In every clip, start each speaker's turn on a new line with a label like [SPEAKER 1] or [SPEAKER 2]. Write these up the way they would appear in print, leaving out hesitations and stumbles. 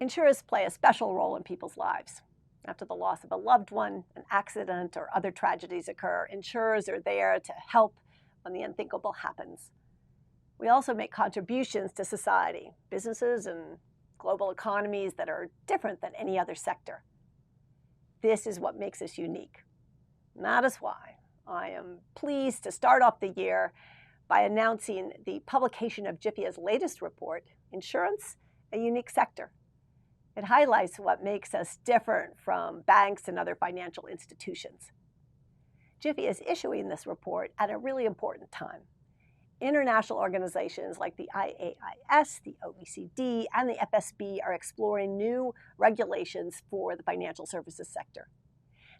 [SPEAKER 1] Insurers play a special role in people's lives. After the loss of a loved one, an accident, or other tragedies occur, insurers are there to help when the unthinkable happens. We also make contributions to society, businesses and global economies that are different than any other sector. This is what makes us unique. And that is why I am pleased to start off the year by announcing the publication of GFIA's latest report, Insurance, a Unique Sector. It highlights what makes us different from banks and other financial institutions. GFIA is issuing this report at a really important time. International organizations like the IAIS, the OECD, and the FSB are exploring new regulations for the financial services sector.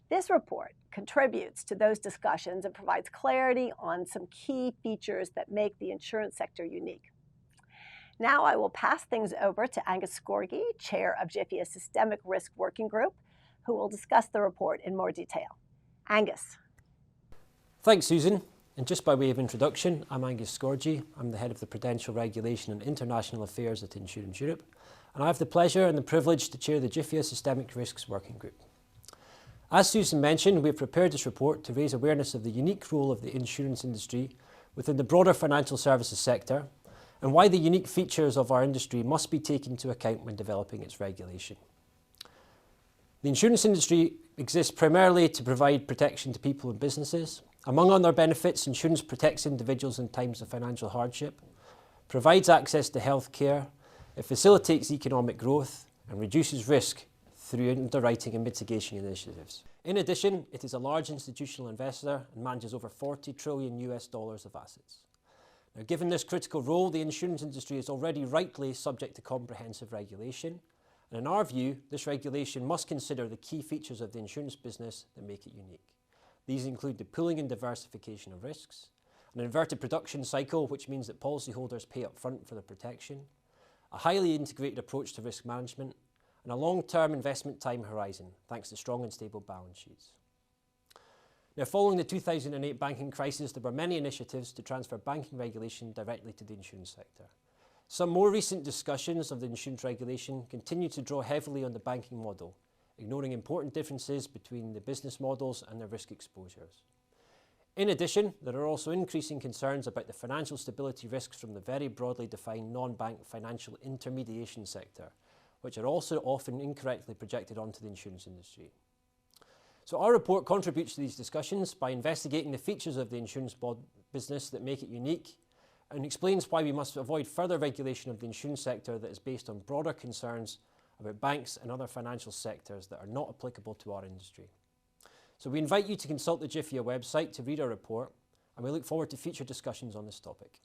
[SPEAKER 1] This report contributes to those discussions and provides clarity on some key features that make the insurance sector unique. Now I will pass things over to Angus Scorgie, Chair of GFIA's Systemic Risk Working Group, who will discuss the report in more detail. Angus.
[SPEAKER 2] Thanks, Susan. And just by way of introduction, I'm Angus Scorgie. I'm the Head of the Prudential Regulation and International Affairs at Insurance Europe, and I have the pleasure and the privilege to chair the GFIA Systemic Risks Working Group. As Susan mentioned, we've prepared this report to raise awareness of the unique role of the insurance industry within the broader financial services sector and why the unique features of our industry must be taken into account when developing its regulation. The insurance industry exists primarily to provide protection to people and businesses. Among other benefits, insurance protects individuals in times of financial hardship, provides access to health care, it facilitates economic growth and reduces risk through underwriting and mitigation initiatives. In addition, it is a large institutional investor and manages over $40 trillion of assets. Now, given this critical role, the insurance industry is already rightly subject to comprehensive regulation, and in our view, this regulation must consider the key features of the insurance business that make it unique. These include the pooling and diversification of risks, an inverted production cycle, which means that policyholders pay up front for the protection, a highly integrated approach to risk management, and a long-term investment time horizon, thanks to strong and stable balance sheets. Now, following the 2008 banking crisis, there were many initiatives to transfer banking regulation directly to the insurance sector. Some more recent discussions of the insurance regulation continue to draw heavily on the banking model, ignoring important differences between the business models and their risk exposures. In addition, there are also increasing concerns about the financial stability risks from the very broadly defined non-bank financial intermediation sector, which are also often incorrectly projected onto the insurance industry. So our report contributes to these discussions by investigating the features of the insurance business that make it unique and explains why we must avoid further regulation of the insurance sector that is based on broader concerns about banks and other financial sectors that are not applicable to our industry. So we invite you to consult the GFIA website to read our report, and we look forward to future discussions on this topic.